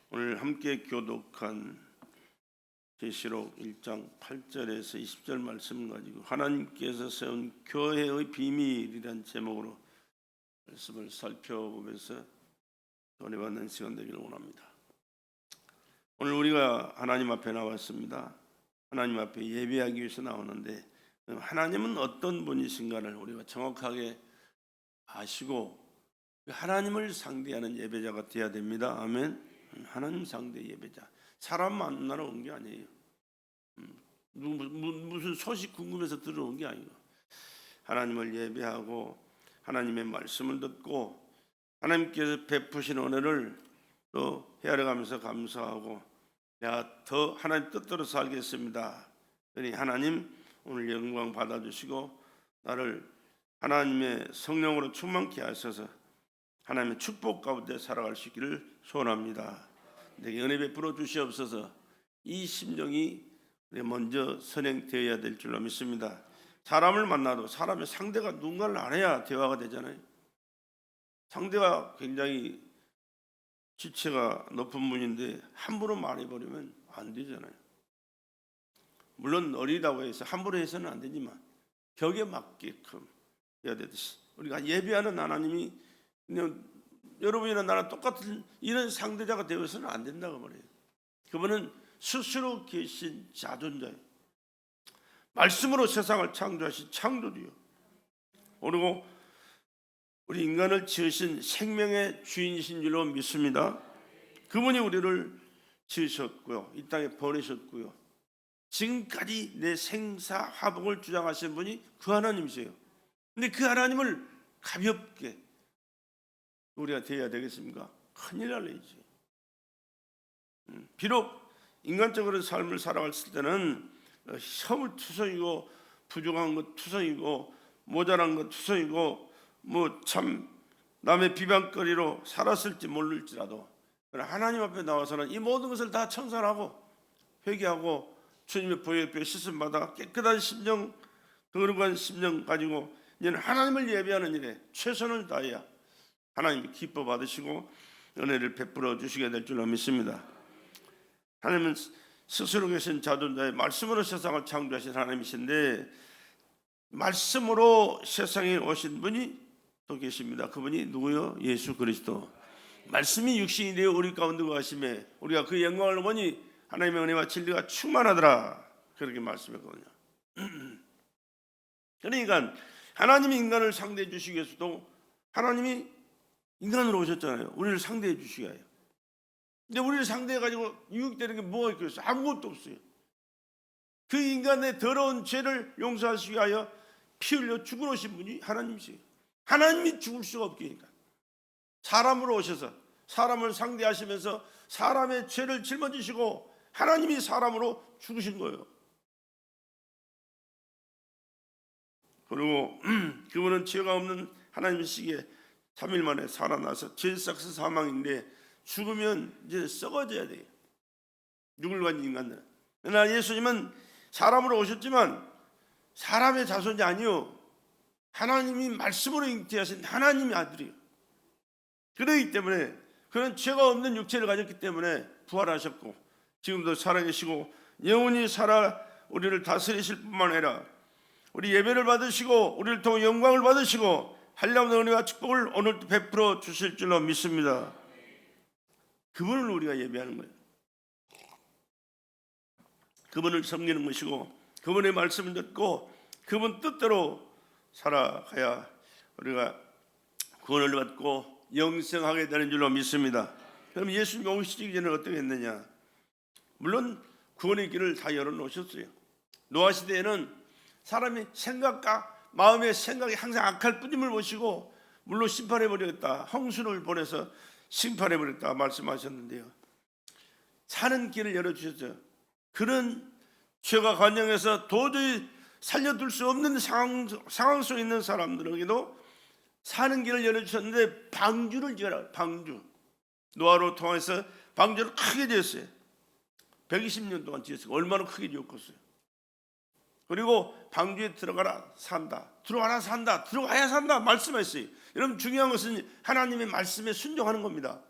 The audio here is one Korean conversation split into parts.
오늘 함께 교독한 계시록 1장 8절에서 20절 말씀을 가지고 하나님께서 세운 교회의 비밀이란 제목으로 말씀을 살펴보면서 은혜받는 시간 되기를 원합니다. 오늘 우리가 하나님 앞에 나왔습니다. 하나님 앞에 예배하기 위해서 나오는데 하나님은 어떤 분이신가를 우리가 정확하게 아시고 하나님을 상대하는 예배자가 되어야 됩니다. 아멘. 하나님 상대 예배자. 사람 만나러 온 게 아니에요. 무슨 소식 궁금해서 들어온 게 아니고 하나님을 예배하고 하나님의 말씀을 듣고 하나님께서 베푸신 은혜를 또 헤아려가면서 감사하고 내가 더 하나님 뜻대로 살겠습니다. 그러니 하나님 오늘 영광 받아주시고 나를 하나님의 성령으로 충만케 하셔서 하나님의 축복 가운데 살아갈 수 있기를 소원합니다. 내게 은혜 베풀어 주시옵소서. 이 심정이 먼저 선행되어야 될 줄로 믿습니다. 사람을 만나도 사람의 상대가 누군가를 알아야 대화가 되잖아요. 상대가 굉장히 지체가 높은 분인데 함부로 말해버리면 안 되잖아요. 물론 어리다고 해서 함부로 해서는 안 되지만 격에 맞게끔 해야 되듯이 우리가 예배하는 하나님이 그냥 여러분이나 나랑 똑같은 이런 상대자가 되어서는 안 된다고 말해요. 그분은 스스로 계신 자존자예요. 말씀으로 세상을 창조하신 창조주요. 그리고 우리 인간을 지으신 생명의 주인이신 줄로 믿습니다. 그분이 우리를 지으셨고요, 이 땅에 보내셨고요, 지금까지 내 생사화복을 주장하신 분이 그 하나님이세요. 근데 그 하나님을 가볍게 우리가 되어야 되겠습니까? 큰일 날 일이죠. 비록 인간적으로 삶을 살아갔을 때는 허물투성이고 부족한 것 투성이고 모자란 것 투성이고 뭐 참 남의 비방거리로 살았을지 모를지라도 하나님 앞에 나와서는 이 모든 것을 다 청산하고 회개하고 주님의 보혈에 씻음 받아 깨끗한 심령, 거룩한 심령 가지고 이제는 하나님을 예배하는 일에 최선을 다해야 하나님이 기뻐 받으시고 은혜를 베풀어 주시게 될 줄로 믿습니다. 하나님은 스스로 계신 자존자의 말씀으로 세상을 창조하신 하나님이신데 말씀으로 세상에 오신 분이 또 계십니다. 그분이 누구요? 예수 그리스도. 말씀이 육신이 되어 우리 가운데 거하심에 우리가 그 영광을 보니 하나님의 은혜와 진리가 충만하더라, 그렇게 말씀했거든요. 그러니까 하나님이 인간을 상대해 주시기 위해서도 하나님이 인간으로 오셨잖아요. 우리를 상대해 주시기 위하여. 근데 우리를 상대해가지고 유익되는 게 뭐가 있겠어요? 아무것도 없어요. 그 인간의 더러운 죄를 용서하시기 위하여 피 흘려 죽으신 분이 하나님이세요. 하나님이 죽을 수가 없으니까 사람으로 오셔서 사람을 상대하시면서 사람의 죄를 짊어지시고 하나님이 사람으로 죽으신 거예요. 그리고 그분은 죄가 없는 하나님이시기에 3일 만에 살아나서 죄삭스 사망인데 죽으면 이제 썩어져야 돼요. 육을 가진 인간들은. 그러나 예수님은 사람으로 오셨지만 사람의 자손이 아니요, 하나님이 말씀으로 잉태하신 하나님의 아들이에요. 그렇기 때문에 그런 죄가 없는 육체를 가졌기 때문에 부활하셨고 지금도 살아계시고 영원히 살아 우리를 다스리실 뿐만 아니라 우리 예배를 받으시고 우리를 통해 영광을 받으시고 한량의 은혜와 축복을 오늘도 베풀어 주실 줄로 믿습니다. 그분을 우리가 예배하는 거예요. 그분을 섬기는 것이고 그분의 말씀을 듣고 그분 뜻대로 살아가야 우리가 구원을 받고 영생하게 되는 줄로 믿습니다. 그럼 예수님이 오시기 전에 어떻게 했느냐? 물론 구원의 길을 다 열어놓으셨어요. 노아 시대에는 사람이 생각과 마음의 생각이 항상 악할 뿐임을 보시고 물로 심판해버리겠다, 홍수를 보내서 심판해버렸다 말씀하셨는데요, 사는 길을 열어주셨죠. 그런 죄가 관영해서 도저히 살려둘 수 없는 상황 속에 있는 사람들에게도 사는 길을 열어주셨는데 방주를 지어라. 방주. 노아로 통해서 방주를 크게 지었어요. 120년 동안 지었어요. 얼마나 크게 지었겠어요. 그리고 방주에 들어가라 산다, 들어가라 산다, 들어가야 산다 말씀했어요. 여러분 중요한 것은 하나님의 말씀에 순종하는 겁니다.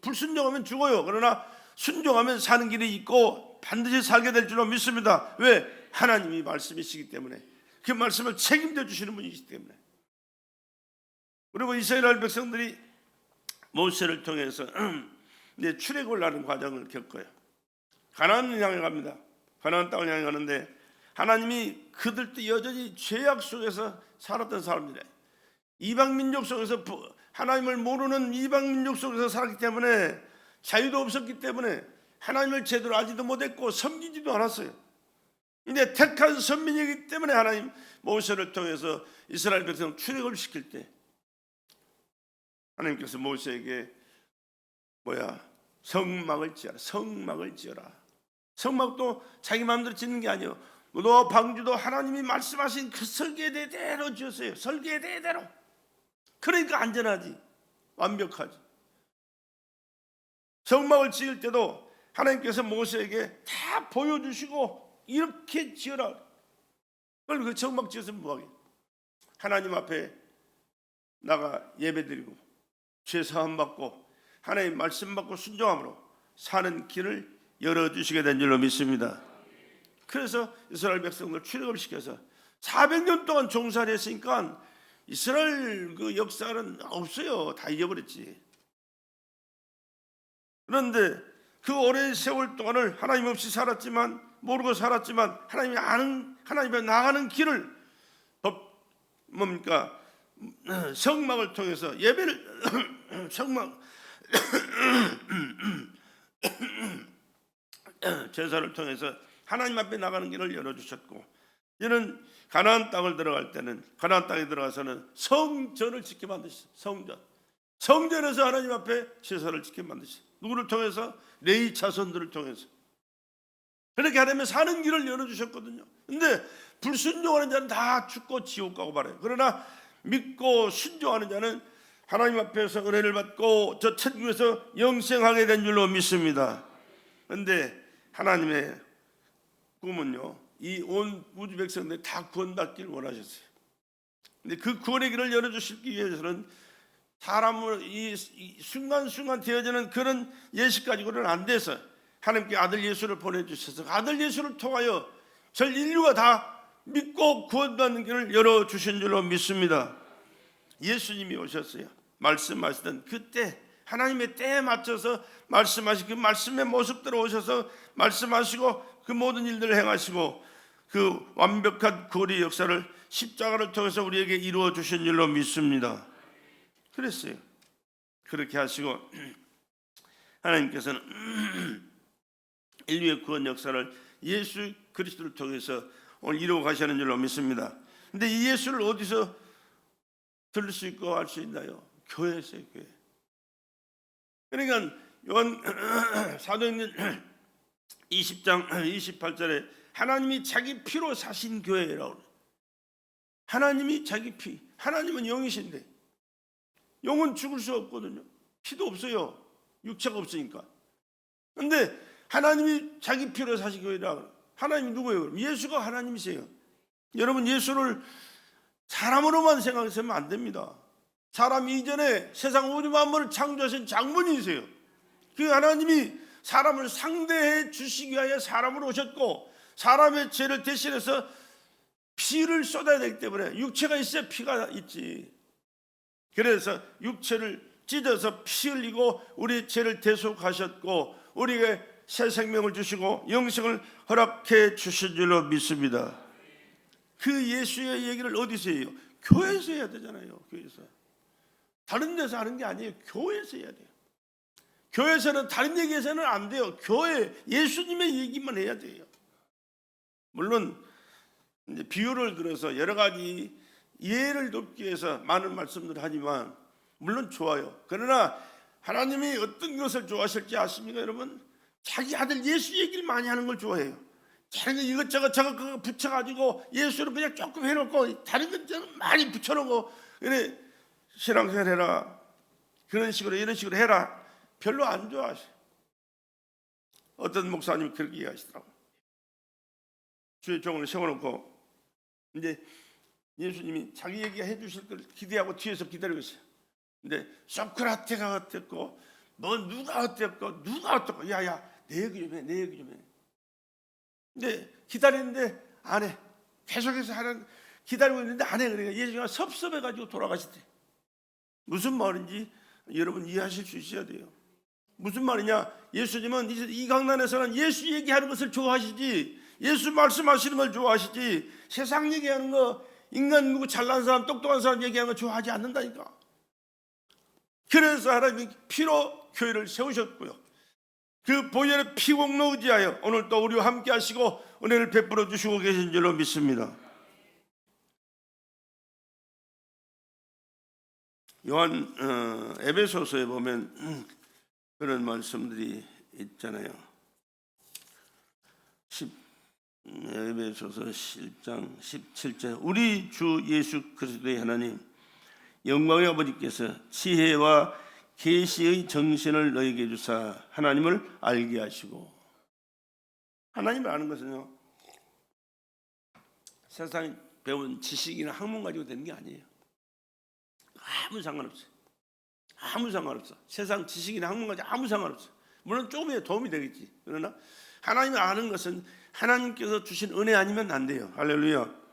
불순종하면 죽어요. 그러나 순종하면 사는 길이 있고 반드시 살게 될 줄로 믿습니다. 왜? 하나님이 말씀이시기 때문에, 그 말씀을 책임져 주시는 분이시기 때문에. 그리고 이스라엘 백성들이 모세를 통해서 이제 출애굽을 하는 과정을 겪어요. 가나안을 향해 갑니다. 가나안 땅을 향해 가는데 하나님이 그들도 여전히 죄악 속에서 살았던 사람들이에요. 이방 민족 속에서, 하나님을 모르는 이방 민족 속에서 살았기 때문에, 자유도 없었기 때문에 하나님을 제대로 알지도 못했고 섬기지도 않았어요. 근데 택한 선민이기 때문에 하나님 모세를 통해서 이스라엘 백성을 출애굽을 시킬 때 하나님께서 모세에게 성막을 지어라. 성막을 지어라. 성막도 자기 마음대로 짓는 게 아니에요. 너 방주도 하나님이 말씀하신 그 설계대로 지었어요. 설계대로. 그러니까 안전하지, 완벽하지. 성막을 지을 때도 하나님께서 모세에게 다 보여주시고 이렇게 지어라. 그걸 그 성막 지어서 뭐하게? 하나님 앞에 나가 예배드리고 죄 사함 받고 하나님 말씀 받고 순종함으로 사는 길을 열어주시게 된 줄로 믿습니다. 그래서 이스라엘 백성들 출애굽시켜서 400년 동안 종살이 했으니까 이스라엘 그 역사는 없어요. 다 잊어버렸지. 그런데 그 오랜 세월 동안을 하나님 없이 살았지만, 모르고 살았지만, 하나님이 아는, 하나님에 나가는 길을 성막을 통해서 예배를 성막 제사를 통해서 하나님 앞에 나가는 길을 열어주셨고, 이는 가나안 땅을 들어갈 때는, 가나안 땅에 들어가서는 성전을 짓게 만드셨어요. 성전에서 하나님 앞에 제사를 짓게 만드셨어요. 누구를 통해서? 레위 자손들을 통해서. 그렇게 하려면 사는 길을 열어주셨거든요. 근데 불순종하는 자는 다 죽고 지옥 가고 말아요. 그러나 믿고 순종하는 자는 하나님 앞에서 은혜를 받고 저 천국에서 영생하게 된 줄로 믿습니다. 그런데 하나님의 꿈은요, 이 온 우주 백성들이 다 구원받기를 원하셨어요. 근데 그 구원의 길을 열어주시기 위해서는 사람을 이 순간순간 되어지는 그런 예식 가지고는 안 돼서 하나님께 아들 예수를 보내주셔서 아들 예수를 통하여 전 인류가 다 믿고 구원받는 길을 열어주신 줄로 믿습니다. 예수님이 오셨어요. 말씀하시던 그때 하나님의 때에 맞춰서 말씀하신 그 말씀의 모습대로 오셔서 말씀하시고 그 모든 일들을 행하시고 그 완벽한 구원의 역사를 십자가를 통해서 우리에게 이루어 주신 줄로 믿습니다. 그랬어요. 그렇게 하시고 하나님께서는 인류의 구원 역사를 예수 그리스도를 통해서 오늘 이루어 가시는 줄로 믿습니다. 근데 이 예수를 어디서 들을 수 있고 알 수 있나요? 교회에서요, 교회. 그러니까 요한 사도행전 20장 28절에 하나님이 자기 피로 사신 교회라고 그래요. 하나님이 자기 피, 하나님은 영이신데 영은 죽을 수 없거든요. 피도 없어요. 육체가 없으니까. 그런데 하나님이 자기 피로 사신 교회라고 그래요. 하나님이 누구예요? 예수가 하나님이세요. 여러분, 예수를 사람으로만 생각하시면 안 됩니다. 사람 이전에 세상 우주 만물을 창조하신 장본인이세요. 그 하나님이 사람을 상대해 주시기 위하여 사람으로 오셨고, 사람의 죄를 대신해서 피를 쏟아야 되기 때문에 육체가 있어야 피가 있지. 그래서 육체를 찢어서 피 흘리고 우리 죄를 대속하셨고 우리에게 새 생명을 주시고 영생을 허락해 주신 줄로 믿습니다. 그 예수의 얘기를 어디서 해요? 교회에서 해야 되잖아요. 교회에서. 다른 데서 하는 게 아니에요. 교회에서 해야 돼요. 교회에서는 다른 얘기해서는 안 돼요. 교회 예수님의 얘기만 해야 돼요. 물론 이제 비유를 들어서 여러 가지 이해를 돕기 위해서 많은 말씀들을 하지만 물론 좋아요. 그러나 하나님이 어떤 것을 좋아하실지 아십니까, 여러분? 자기 아들 예수 얘기를 많이 하는 걸 좋아해요. 다른 거 이것저것 저것 그거 붙여가지고 예수를 그냥 조금 해놓고 다른 건 많이 붙여놓고 그래 신앙생활 해라, 그런 식으로 이런 식으로 해라, 별로 안 좋아하셔요. 어떤 목사님이 그렇게 얘기하시더라고요. 주의 종을 세워놓고 이제 예수님이 자기 얘기 해주실 걸 기대하고 뒤에서 기다리고 있어요. 근데 소크라테가 어땠고 뭐 누가 어땠고 누가 어떻고 야야 내 얘기 좀 해, 내 얘기 좀 해. 근데 기다리는데 안 해. 계속해서 기다리고 있는데 안 해. 그러니까 예수가 섭섭해가지고 돌아가시대. 무슨 말인지 여러분 이해하실 수 있어야 돼요. 무슨 말이냐? 예수님은 이 강단에서는 예수 얘기하는 것을 좋아하시지, 예수 말씀하시는 걸 좋아하시지, 세상 얘기하는 거, 인간 누구 잘난 사람 똑똑한 사람 얘기하는 거 좋아하지 않는다니까. 그래서 하나님이 피로 교회를 세우셨고요, 그 보혈의 피 공로 의지하여 오늘 또 우리와 함께 하시고 은혜를 베풀어 주시고 계신 줄로 믿습니다. 요한 에베소서에 보면 그런 말씀들이 있잖아요. 에베소서 1장 17절 우리 주 예수 그리스도의 하나님 영광의 아버지께서 지혜와 계시의 정신을 너에게 주사 하나님을 알게 하시고, 하나님을 아는 것은요 세상에 배운 지식이나 학문 가지고 되는 게 아니에요. 아무 상관없어요. 아무 상관없어. 세상 지식이나 학문 가지고 아무 상관없어. 물론 조금이라도 도움이 되겠지. 그러나 하나님을 아는 것은 하나님께서 주신 은혜 아니면 안 돼요. 할렐루야.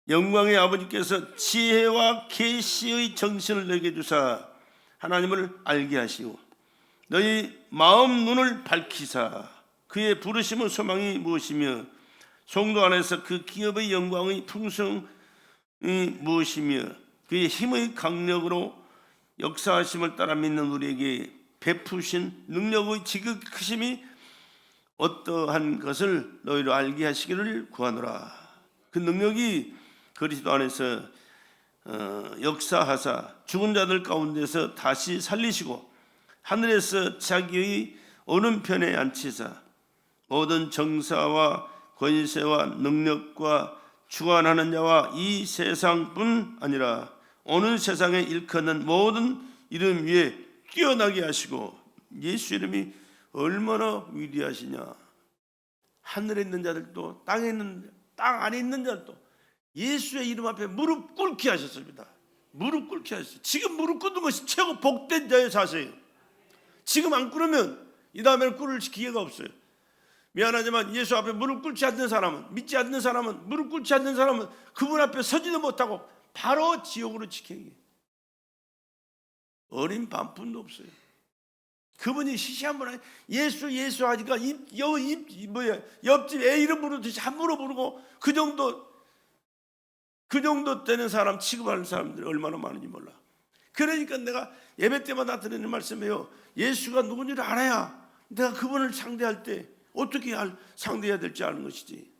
영광의 아버지께서 지혜와 계시의 정신을 너에게 주사 하나님을 알게 하시고 너희 마음 눈을 밝히사 그의 부르심의 소망이 무엇이며 성도 안에서 그 기업의 영광의 풍성이 무엇이며 그의 힘의 강력으로 역사하심을 따라 믿는 우리에게 베푸신 능력의 지극히 크심이 어떠한 것을 너희로 알게 하시기를 구하노라. 그 능력이 그리스도 안에서 역사하사 죽은 자들 가운데서 다시 살리시고 하늘에서 자기의 오른편에 앉히사 모든 정사와 권세와 능력과 주관하는 자와 이 세상뿐 아니라 오는 세상에 일컫는 모든 이름 위에 뛰어나게 하시고, 예수 이름이 얼마나 위대하시냐. 하늘에 있는 자들도 땅 안에 있는 자들도 예수의 이름 앞에 무릎 꿇게 하셨습니다. 무릎 꿇게 하셨어요. 지금 무릎 꿇는 것이 최고 복된 자의 자세예요. 지금 안 꿇으면 이 다음에는 꿇을 기회가 없어요. 미안하지만 예수 앞에 무릎 꿇지 않는 사람은, 믿지 않는 사람은, 무릎 꿇지 않는 사람은 그분 앞에 서지도 못하고 바로 지옥으로 직행해요. 어린 반푼도 없어요. 그분이 시시한 분 아니에요. 예수 하니까 옆집 애 이름 부르듯이 함부로 부르고 그 정도 되는 사람 취급하는 사람들이 얼마나 많은지 몰라. 그러니까 내가 예배 때마다 드리는 말씀이에요. 예수가 누군지를 알아야 내가 그분을 상대할 때 어떻게 상대해야 될지 아는 것이지.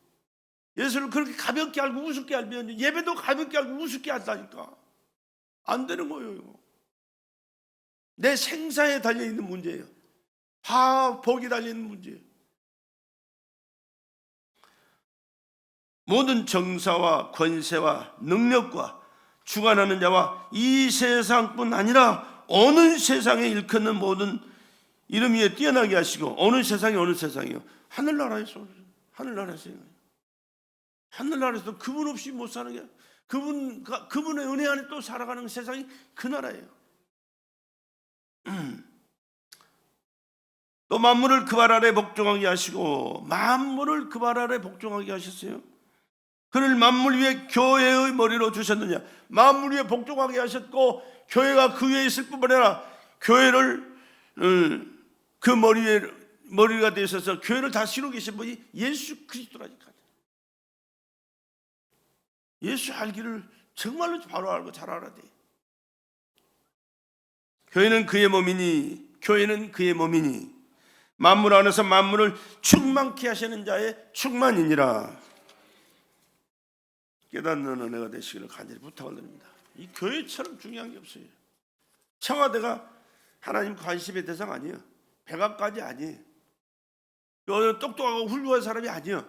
예수를 그렇게 가볍게 알고 우습게 알면 예배도 가볍게 알고 우습게 한다니까 안 되는 거예요. 내 생사에 달려있는 문제예요. 복이 달려있는 문제예요. 모든 정사와 권세와 능력과 주관하는 자와 이 세상뿐 아니라 어느 세상에 일컫는 모든 이름 위에 뛰어나게 하시고, 어느 세상이요? 하늘나라에서 그분 없이 못 사는 게, 그분의 은혜 안에 또 살아가는 세상이 그 나라예요. 또 만물을 그 발 아래 복종하게 하시고, 만물을 그 발 아래 복종하게 하셨어요. 그를 만물 위에 교회의 머리로 주셨느냐. 만물 위에 복종하게 하셨고 교회가 그 위에 있을 뿐만 아니라 교회를 그 머리가 되셔서 교회를 다스리고 계신 분이 예수 그리스도라니까요. 예수 알기를 정말로 바로 알고 잘 알아야 돼. 교회는 그의 몸이니 만물 안에서 만물을 충만케 하시는 자의 충만이니라. 깨닫는 은혜가 되시기를 간절히 부탁을 드립니다. 이 교회처럼 중요한 게 없어요. 청와대가 하나님 관심의 대상 아니에요. 백악관이 아니에요. 똑똑하고 훌륭한 사람이 아니에요.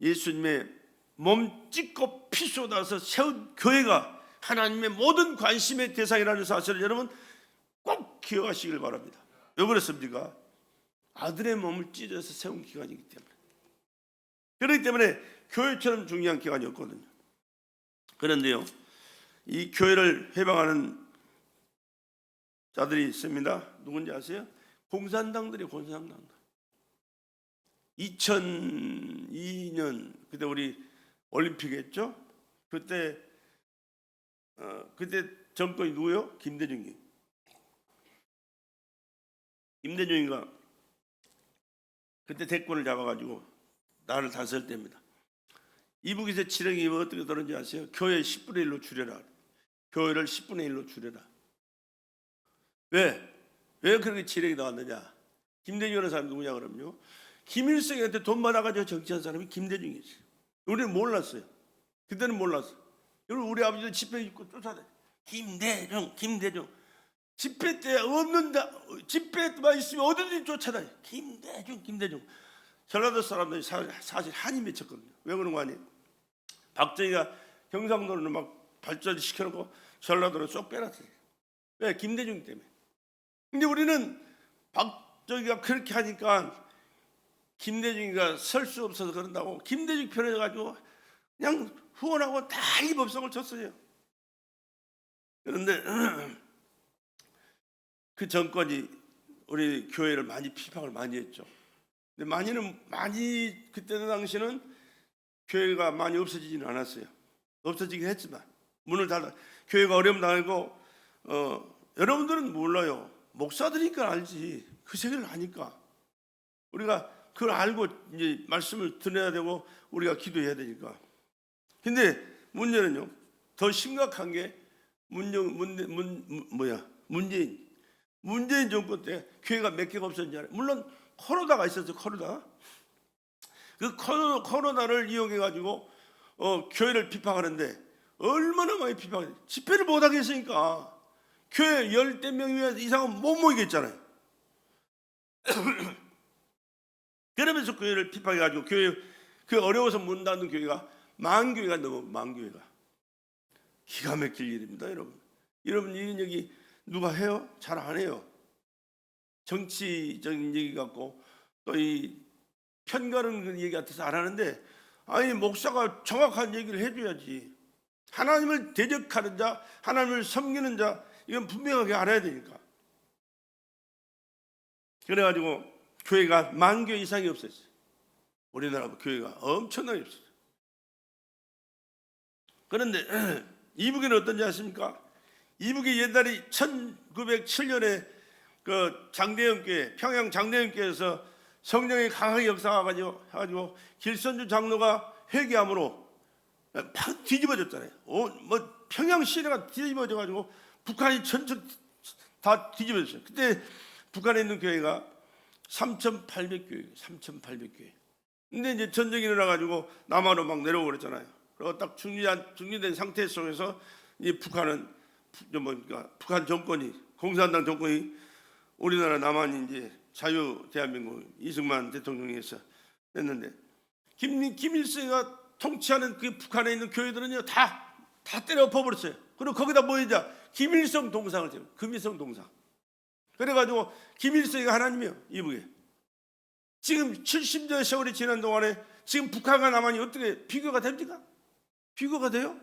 예수님의 몸 찢고 피 쏟아서 세운 교회가 하나님의 모든 관심의 대상이라는 사실을 여러분 꼭 기억하시길 바랍니다. 왜 그렇습니까? 아들의 몸을 찢어서 세운 기관이기 때문에. 그렇기 때문에 교회처럼 중요한 기관이 없거든요. 그런데요, 이 교회를 해방하는 자들이 있습니다. 누군지 아세요? 공산당들이 공산당들. 2002년 그때 우리 올림픽 했죠? 그때 정권이 누구요? 김대중인가 그때 대권을 잡아가지고 나를 다스릴 때입니다. 이북에서 칠행이 어떻게 들었는지 아세요? 교회 10분의 1로 줄여라. 교회를 10분의 1로 줄여라. 왜 그렇게 칠행이 나왔느냐? 김대중이라는 사람이 누구냐 그러면요, 김일성한테 돈 받아가지고 정치한 사람이 김대중이었어요. 우리는 몰랐어요. 그때는 몰랐어. 여러분, 우리 아버지도 집회 입고 쫓아다녀. 김대중. 집회 때 없는다. 집회만 있으면 어디든지 쫓아다녀. 김대중. 전라도 사람들이 사실 한이 맺혔거든요. 왜 그런 거 아니에요? 박정희가 경상도를 막 발전시켜놓고 전라도를 쏙 빼놨어요. 왜? 김대중 때문에. 근데 우리는 박정희가 그렇게 하니까 김대중이가 설 수 없어서 그런다고 김대중 편에 가지고 그냥 후원하고 난리 법석을 쳤어요. 그런데 그 정권이 우리 교회를 많이 피박을 많이 했죠. 근데 많이 그때 당시는 교회가 많이 없어지지는 않았어요. 없어지긴 했지만 문을 닫아 교회가 어려움 당하고 여러분들은 몰라요. 목사들이니까 알지. 그 세계를 아니까 우리가 그걸 알고 이제 말씀을 들어야 되고 우리가 기도해야 되니까. 근데 문제는요, 더 심각한 게 문재인 정권 때 교회가 몇 개가 없었는지 알아요? 물론 코로나가 있었죠. 그 코로나를 이용해 가지고 교회를 비판하는데 얼마나 많이 비판해요. 집회를 못하게 했으니까 교회 10명 이상은 못 모이겠잖아요. 그러면서 교회를 비판해 가지고 교회 그 어려워서 문 닫는 교회가 만교회가 넘어. 만교회가 기가 막힐 일입니다. 여러분 이런 얘기 누가 해요? 잘 안 해요. 정치적인 얘기 같고 또 이 편가르는 얘기 같아서 안 하는데, 아니 목사가 정확한 얘기를 해줘야지. 하나님을 대적하는 자, 하나님을 섬기는 자, 이건 분명하게 알아야 되니까. 그래가지고 교회가 10,000교 이상이 없었어요. 우리나라 교회가 엄청나게 없었어요. 그런데 이북에는 어떤지 아십니까? 이북이 옛날에 1907년에 그 장대영교회, 평양 장대영교회에서 성령이 강하게 역사가지고 길선주 장로가 회개함으로 팍 뒤집어졌잖아요. 뭐 평양 시내가 뒤집어져가지고 북한이 전적 다 뒤집어졌어요. 그때 북한에 있는 교회가 3,800교회, 3,800교회. 근데 이제 전쟁이 일어나가지고 남한으로 막 내려오고 그랬잖아요. 그리고 딱 중리된 상태 속에서 이 북한 정권이, 공산당 정권이 우리나라 남한이 이제 자유 대한민국 이승만 대통령에서 했는데, 김일성이가 통치하는 그 북한에 있는 교회들은요 다 때려 엎어버렸어요. 그리고 거기다 뭐 했냐? 김일성 동상을 세워. 김일성 동상. 그래가지고 김일성이가 하나님이에요. 이북에. 지금 70년의 세월이 지난 동안에 지금 북한과 남한이 어떻게 비교가 됩니까? 비교가 돼요?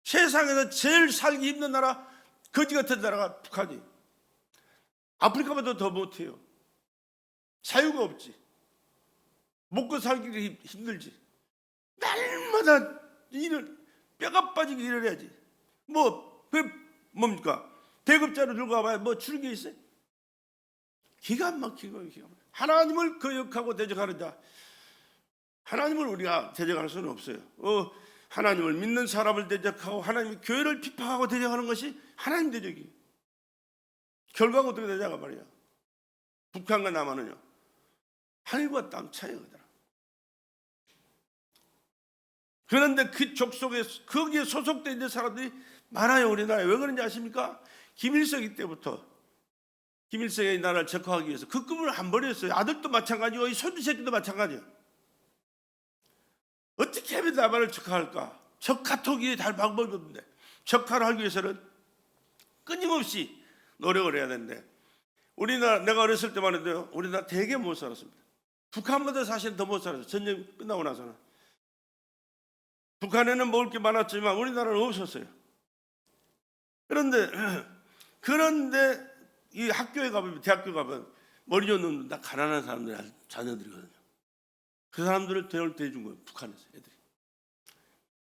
세상에서 제일 살기 힘든 나라, 거지 같은 나라가 북한이에요. 아프리카보다 더 못해요. 자유가 없지. 먹고 살기 힘들지. 날마다 뼈가 빠지게 일을 해야지. 뭡니까? 대급자로 들고 와봐야 뭐 주는 게 있어요? 기가 막히고. 하나님을 거역하고 대적하는 자, 하나님을 우리가 대적할 수는 없어요. 하나님을 믿는 사람을 대적하고 하나님의 교회를 비판하고 대적하는 것이 하나님 대적이에요. 결과가 어떻게 되냐가 말이야. 북한과 남한은요, 하늘과 땅 차이가 나더라. 그런데 그 족속에 거기에 소속되어 있는 사람들이 많아요. 우리나라에. 왜 그런지 아십니까? 김일성이 때부터 김일성의 나라를 적화하기 위해서 그 꿈을 안 버렸어요. 아들도 마찬가지고 이 손주 새끼도 마찬가지예요. 어떻게 하면 나라를 적화할까? 적화토기에 달 방법이 없는데, 적화를 하기 위해서는 끊임없이 노력을 해야 되는데, 우리나라, 내가 어렸을 때만 해도요, 우리나라 되게 못 살았습니다. 북한보다 사실 더 못 살았어요. 전쟁 끝나고 나서는. 북한에는 먹을 게 많았지만 우리나라는 없었어요. 그런데 이 학교에 가보면, 대학교 가면 머리 좋은 놈들 다 가난한 사람들의 자녀들이거든요. 그 사람들을 대해준 거예요, 북한에서 애들이.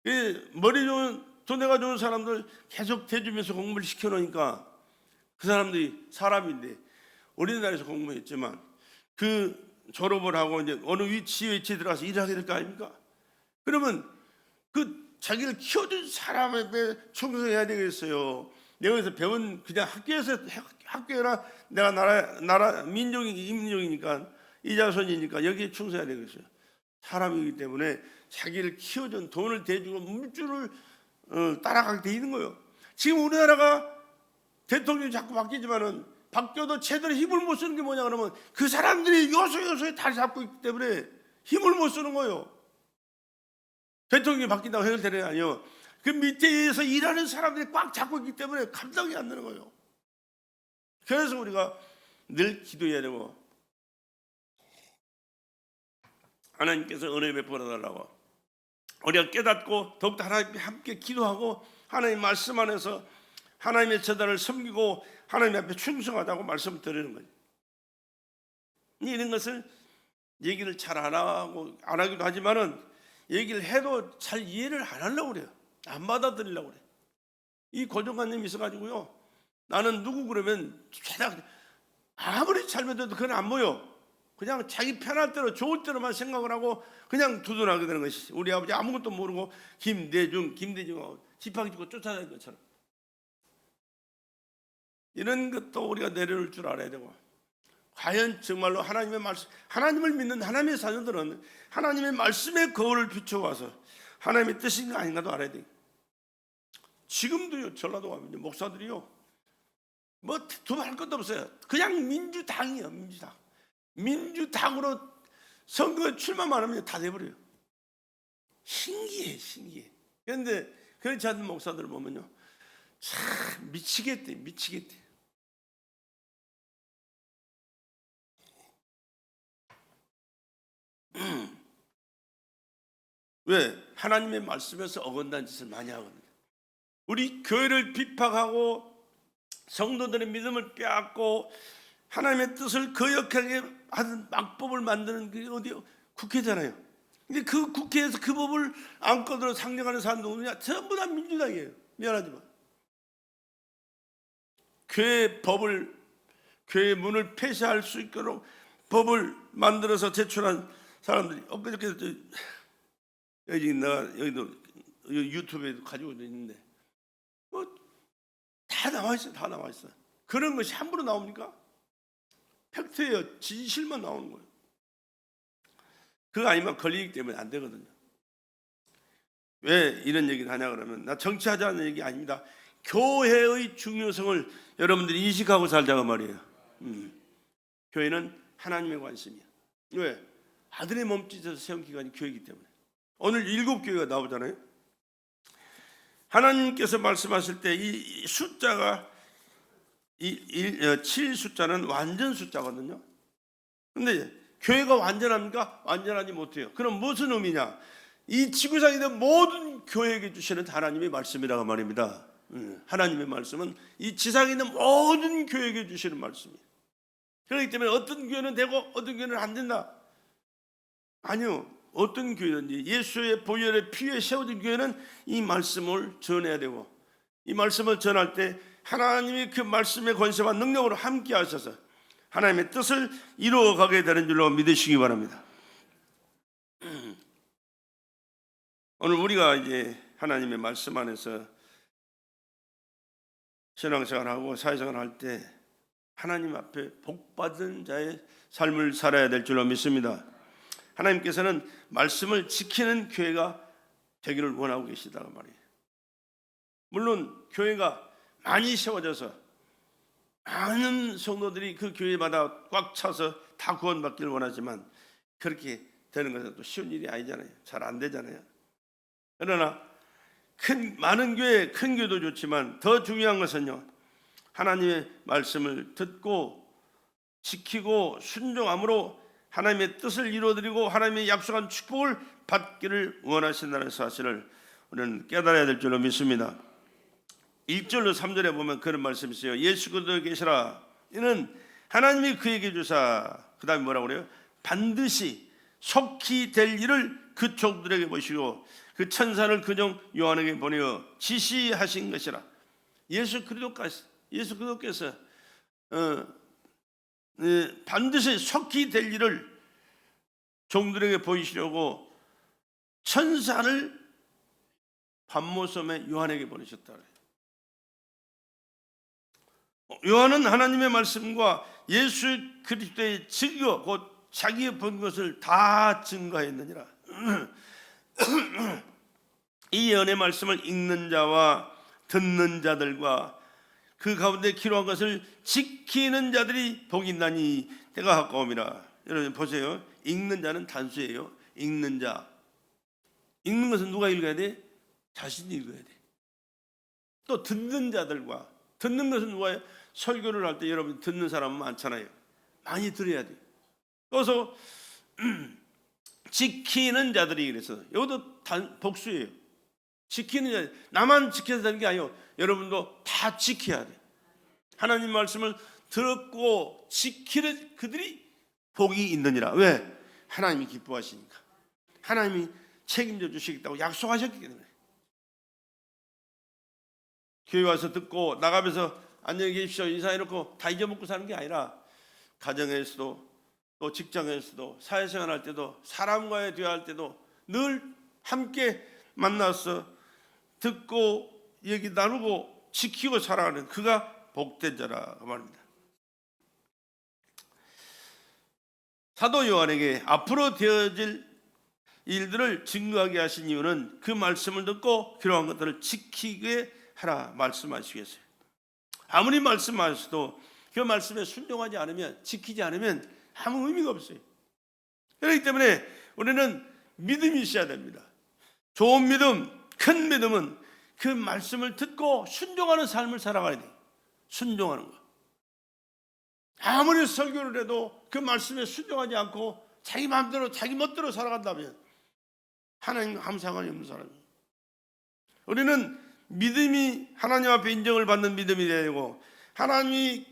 이 머리 좋은, 돈내가 좋은 사람들 계속 대주면서 공부를 시켜놓으니까 그 사람들이 사람인데 우리나라에서 공부했지만 그 졸업을 하고 이제 어느 위치에 들어가서 일을 하게 될 거 아닙니까? 그러면 그 자기를 키워준 사람에 충성해야 되겠어요. 내가 여기서 배운 그냥 학교나 내가 나라 민족이니까 이자손이니까 여기에 충성해야 되겠어요. 사람이기 때문에 자기를 키워준, 돈을 대주고 물줄을 따라가게 돼 있는 거예요. 지금 우리나라가 대통령이 자꾸 바뀌지만은 바뀌어도 제대로 힘을 못 쓰는 게 뭐냐 그러면 그 사람들이 요소요소에 다리 잡고 있기 때문에 힘을 못 쓰는 거예요. 대통령이 바뀐다고 해결되는 게 아니에요. 그 밑에서 일하는 사람들이 꽉 잡고 있기 때문에 감당이 안 되는 거예요. 그래서 우리가 늘 기도해야 되고 하나님께서 은혜 베풀어 달라고 우리가 깨닫고 더욱더 하나님께 함께 기도하고 하나님 말씀 안에서 하나님의 제단을 섬기고 하나님 앞에 충성하다고 말씀을 드리는 거예요. 이런 것을 얘기를 잘 안 하기도 하지만은 얘기를 해도 잘 이해를 안 하려고 그래요. 안 받아들이려고 그래요. 이 고정관념이 있어가지고요. 나는 누구 그러면 최대한 아무리 잘못해도 그건 안 보여. 그냥 자기 편할 대로 좋을 대로만 생각을 하고 그냥 두둔하게 되는 것이. 우리 아버지 아무것도 모르고 김대중하고 지팡이 짚고 쫓아다니는 것처럼. 이런 것도 우리가 내려놓을 줄 알아야 되고, 과연 정말로 하나님의 말씀, 하나님을 믿는 하나님의 자녀들은 하나님의 말씀의 거울을 비춰와서 하나님의 뜻인가 아닌가도 알아야 돼요. 지금도요, 전라도 가면 목사들이요, 뭐 두말할 것도 없어요. 그냥 민주당이에요, 민주당. 민주당으로 선거에 출마만 하면 다 돼버려요. 신기해. 그런데 그렇지 않은 목사들을 보면요, 참 미치겠대. 왜? 하나님의 말씀에서 어긋난 짓을 많이 하거든요. 우리 교회를 비판하고 성도들의 믿음을 빼앗고 하나님의 뜻을 거역하게 하는 막법을 만드는 게 어디요? 국회잖아요. 근데 그 국회에서 그 법을 안건으로 상정하는 사람도 누구냐? 전부 다 민주당이에요. 미안하지만 교회 문을 폐쇄할 수 있도록 법을 만들어서 제출한 사람들이 엊그저께 여기도 유튜브에도 가지고 있는데 뭐 다 나와 있어요. 그런 것이 함부로 나옵니까? 팩트예요. 진실만 나오는 거예요. 그거 아니면 걸리기 때문에 안 되거든요. 왜 이런 얘기를 하냐 그러면 나 정치하자는 얘기 아닙니다. 교회의 중요성을 여러분들이 인식하고 살자고 말이에요. 교회는 하나님의 관심이야. 왜? 아들의 몸짓에서 세운 기관이 교회이기 때문에. 오늘 7교회가 나오잖아요. 하나님께서 말씀하실 때 이 숫자가 7 숫자는 완전 숫자거든요. 근데 교회가 완전합니까? 완전하지 못해요. 그럼 무슨 의미냐? 이 지구상에 있는 모든 교회에게 주시는 하나님의 말씀이라고 말입니다. 하나님의 말씀은 이 지상에 있는 모든 교회에게 주시는 말씀이에요. 그렇기 때문에 어떤 교회는 되고 어떤 교회는 안 된다. 아니요. 어떤 교회든지 예수의 보혈의 피에 세워진 교회는 이 말씀을 전해야 되고, 이 말씀을 전할 때 하나님이 그 말씀의 권세와 능력으로 함께 하셔서 하나님의 뜻을 이루어가게 되는 줄로 믿으시기 바랍니다. 오늘 우리가 이제 하나님의 말씀 안에서 신앙생활하고 사회생활을 할 때 하나님 앞에 복받은 자의 삶을 살아야 될 줄로 믿습니다. 하나님께서는 말씀을 지키는 교회가 되기를 원하고 계시다고 말이에요. 물론 교회가 많이 세워져서 많은 성도들이 그 교회마다 꽉 차서 다 구원받기를 원하지만 그렇게 되는 것은 또 쉬운 일이 아니잖아요. 잘 안 되잖아요. 그러나 많은 교회, 큰 교회도 좋지만 더 중요한 것은요, 하나님의 말씀을 듣고 지키고 순종함으로 하나님의 뜻을 이루어드리고 하나님의 약속한 축복을 받기를 원하신다는 사실을 우리는 깨달아야 될 줄로 믿습니다. 1절로 3절에 보면 그런 말씀이 있어요. 예수 그리스도에 계시라. 이는 하나님이 그에게 주사, 그 다음에 뭐라고 그래요? 반드시 속히 될 일을 그 족들에게 보시고 그 천사를 그종 요한에게 보내어 지시하신 것이라. 예수 그리스도께서 반드시 속히 될 일을 종들에게 보이시려고 천사를 밤모섬에 요한에게 보내셨다. 요한은 하나님의 말씀과 예수 그리스도의 증거, 곧 자기의 본 것을 다 증거했느니라. 이 예언의 말씀을 읽는 자와 듣는 자들과 그 가운데 기록한 것을 지키는 자들이 복이 있나니 때가 가까움이라. 여러분 보세요. 읽는 자는 단수예요. 읽는 자. 읽는 것은 누가 읽어야 돼? 자신이 읽어야 돼. 또 듣는 자들과, 듣는 것은 누가요? 설교를 할 때 여러분 듣는 사람은 많잖아요. 많이 들어야 돼요. 그래서 지키는 자들이, 그래서 이것도 복수예요. 지키는 자, 나만 지켜야 되는 게 아니에요. 여러분도 다 지켜야 돼. 하나님 말씀을 듣고 지키는 그들이 복이 있느니라. 왜? 하나님이 기뻐하시니까. 하나님이 책임져 주시겠다고 약속하셨기 때문에. 교회 와서 듣고 나가면서 안녕히 계십시오 인사해놓고 다 잊어먹고 사는 게 아니라, 가정에서도 또 직장에서도 사회생활 할 때도 사람과의 대화할 때도 늘 함께 만나서 듣고 얘기 나누고 지키고 살아가는 그가 복된 자라 말입니다. 사도 요한에게 앞으로 되어질 일들을 증거하게 하신 이유는 그 말씀을 듣고 기록한 것들을 지키게 하라 말씀하시겠어요. 아무리 말씀하셔도 그 말씀에 순종하지 않으면, 지키지 않으면 아무 의미가 없어요. 그렇기 때문에 우리는 믿음이 있어야 됩니다. 좋은 믿음, 큰 믿음은 그 말씀을 듣고 순종하는 삶을 살아가야 돼요. 순종하는 거. 아무리 설교를 해도 그 말씀에 순종하지 않고 자기 마음대로 자기 멋대로 살아간다면 하나님 아무 상관이 없는 사람이에요. 우리는 믿음이 하나님 앞에 인정을 받는 믿음이 되야 되고, 하나님이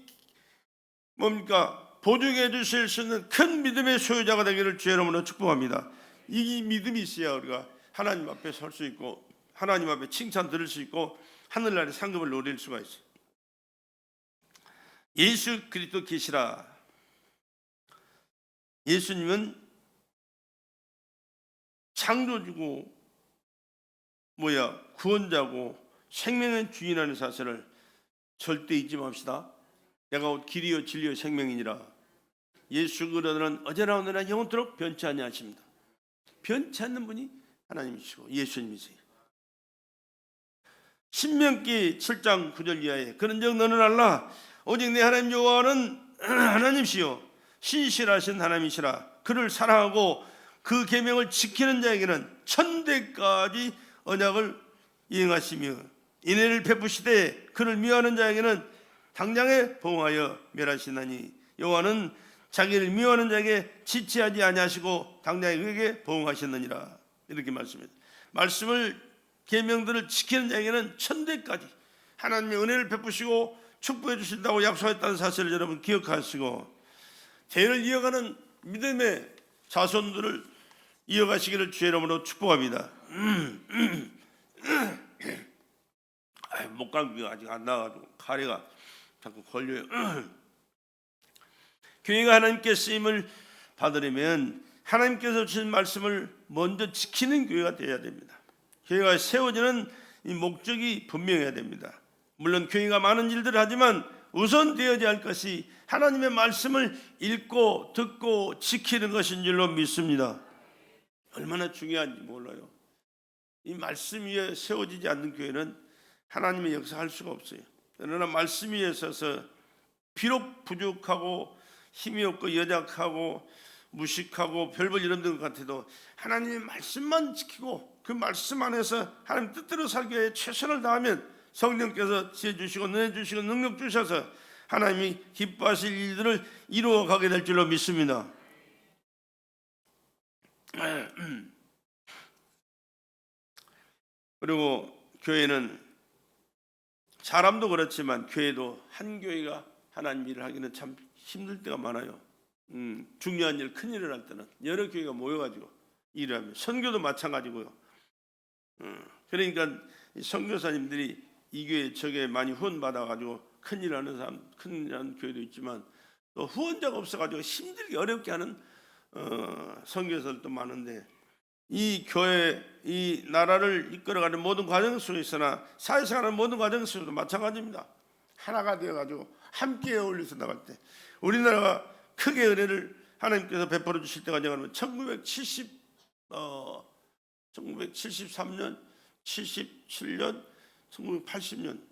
보증해 주실 수 있는 큰 믿음의 소유자가 되기를 주의 이름으로 축복합니다. 이 믿음이 있어야 우리가 하나님 앞에 설 수 있고, 하나님 앞에 칭찬 들을 수 있고, 하늘나라의 상급을 누릴 수가 있어요. 예수 그리스도 계시라. 예수님은 창조주고 구원자고 생명의 주인하는 사실을 절대 잊지 맙시다. 내가 곧 길이요 진리요 생명이니라. 예수 그리스도는 어제나 오늘나 영원토록 변치 아니하십니다. 변치 않는 분이 하나님이시고 예수님이세요. 신명기 7장 9절 이하에 그런즉 너는 알라 오직 내 하나님 여호와는 하나님이시요 신실하신 하나님이시라. 그를 사랑하고 그 계명을 지키는 자에게는 천대까지 언약을 이행하시며 인애를 베푸시되 그를 미워하는 자에게는 당장에 보응하여 멸하시나니 여호와는 자기를 미워하는 자에게 지체하지 아니하시고 당장에 그에게 보응하셨느니라. 이렇게 말씀합니다. 말씀을 계명들을 지키는 자에게는 천대까지 하나님의 은혜를 베푸시고 축복해 주신다고 약속했다는 사실을 여러분 기억하시고, 대를 이어가는 믿음의 자손들을 이어가시기를 주의 이름으로 축복합니다. 목감기가 아직 안 나가지고 가래가 자꾸 걸려요. 교회가 하나님께 쓰임을 받으려면 하나님께서 주신 말씀을 먼저 지키는 교회가 되어야 됩니다. 교회가 세워지는 이 목적이 분명해야 됩니다. 물론 교회가 많은 일들을 하지만 우선 되어야 할 것이 하나님의 말씀을 읽고 듣고 지키는 것인 줄로 믿습니다. 얼마나 중요한지 몰라요. 이 말씀 위에 세워지지 않는 교회는 하나님의 역사할 수가 없어요. 그러나 말씀 위에 서서 비록 부족하고 힘이 없고 연약하고 무식하고 별볼 이런 것 같아도 하나님의 말씀만 지키고 그 말씀 안에서 하나님 뜻대로 살기 위해 최선을 다하면 성령께서 지혜 주시고 은혜 주시고 능력 주셔서 하나님이 기뻐하실 일들을 이루어가게 될 줄로 믿습니다. 그리고 교회는 사람도 그렇지만 교회도 한 교회가 하나님 일을 하기는 참 힘들 때가 많아요. 중요한 일, 큰 일을 할 때는 여러 교회가 모여가지고 일을 하면, 선교도 마찬가지고요. 그러니까 선교사님들이 이 교회 저 교회 많이 후원 받아가지고 큰 일을 하는 사람, 큰 일을 하는 교회도 있지만 또 후원자가 없어가지고 힘들게 어렵게 하는 선교사들도 많은데, 이 교회, 이 나라를 이끌어가는 모든 과정 속에서나 사회생활하는 모든 과정 속에서도 마찬가지입니다. 하나가 되어가지고 함께 어울려서 나갈 때 우리나라가 크게 은혜를 하나님께서 베풀어 주실 때가 언제냐면 1973년, 77년, 1980년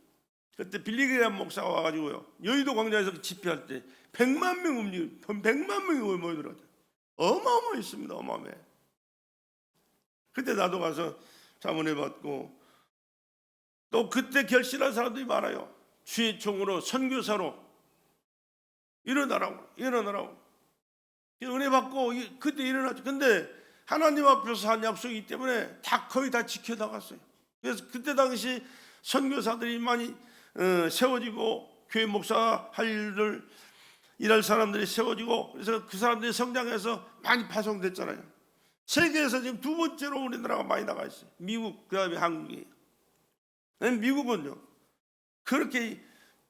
그때 빌리그레암 목사가 와가지고요, 여의도 광장에서 집회할 때 100만 명이 모이더라고요. 어마어마했습니다. 어마어마해. 그때 나도 가서 자문해 받고, 또 그때 결실한 사람들이 많아요. 주의 종으로, 선교사로 일어나라고 은혜 받고 그때 일어났죠. 근데 하나님 앞에서 한 약속이기 때문에 거의 다 지켜나갔어요. 그래서 그때 당시 선교사들이 많이 세워지고, 교회 목사 할 일을 일할 사람들이 세워지고, 그래서 그 사람들이 성장해서 많이 파송됐잖아요. 세계에서 지금 두 번째로 우리나라가 많이 나가 있어요. 미국, 그 다음에 한국이. 미국은요 그렇게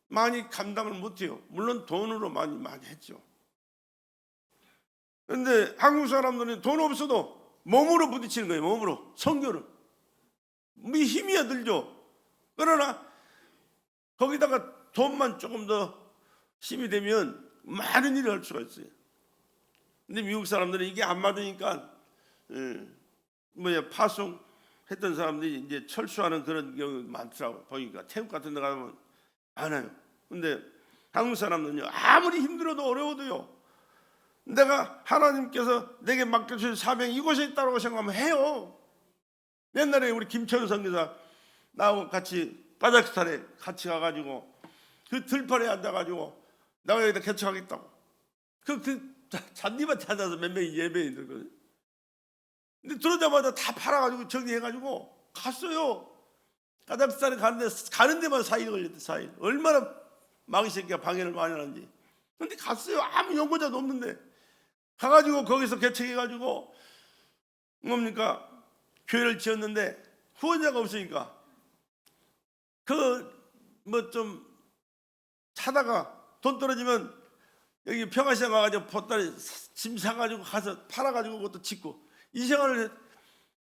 많이 감당을 못해요. 물론 돈으로 많이 했죠. 그런데 한국 사람들은 돈 없어도 몸으로 부딪히는 거예요. 몸으로 선교를. 힘이 들죠. 그러나 거기다가 돈만 조금 더 힘이 되면 많은 일을 할 수가 있어요. 근데 미국 사람들은 이게 안 맞으니까 파송했던 사람들이 이제 철수하는 그런 경우 많더라고요. 보니까 태국 같은 데 가면 많아요. 근데 한국 사람들은요, 아무리 힘들어도 어려워도요, 내가 하나님께서 내게 맡겨주신 사명이 이곳에 있다고 생각하면 해요. 옛날에 우리 김천 선교사 나하고 같이 카자흐스탄에 같이 가가지고 그 들판에 앉아가지고 내가 여기다 개척하겠다고 그 잔디밭 찾아서 몇 명이 예배에 들거든요. 근데 들어오자마자 다 팔아가지고 정리해가지고 갔어요. 카자흐스탄에 가는 데만 4일 걸렸대. 4일. 얼마나 마귀 새끼가 방해를 많이 하는지. 근데 갔어요. 아무 연고자도 없는데 가가지고 거기서 개척해가지고 뭡니까, 교회를 지었는데 후원자가 없으니까 좀 찾다가 돈 떨어지면 여기 평화시장 가가지고 보따리 짐 사가지고 가서 팔아가지고 그것도 짓고, 이 생활을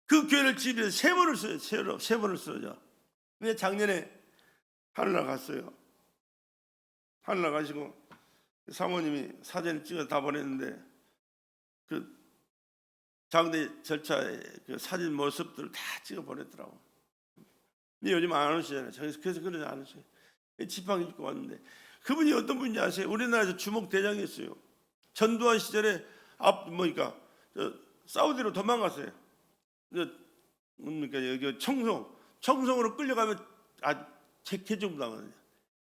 그 교회를 지으면서 3번을 써요. 3번을 써요. 근데 작년에 하늘나라 갔어요. 하늘나라 가시고 사모님이 사진을 찍어서 다 보냈는데 그 장례 절차의 그 사진 모습들을 다 찍어 보냈더라고. 근데 요즘 안 오시잖아요. 그래서 그러지 않으세요. 지팡이 입고 왔는데 그분이 어떤 분인지 아세요? 우리나라에서 주목 대장이었어요. 전두환 시절에 사우디로 도망갔어요. 여기 청송으로 끌려가면 개종 당하거든요.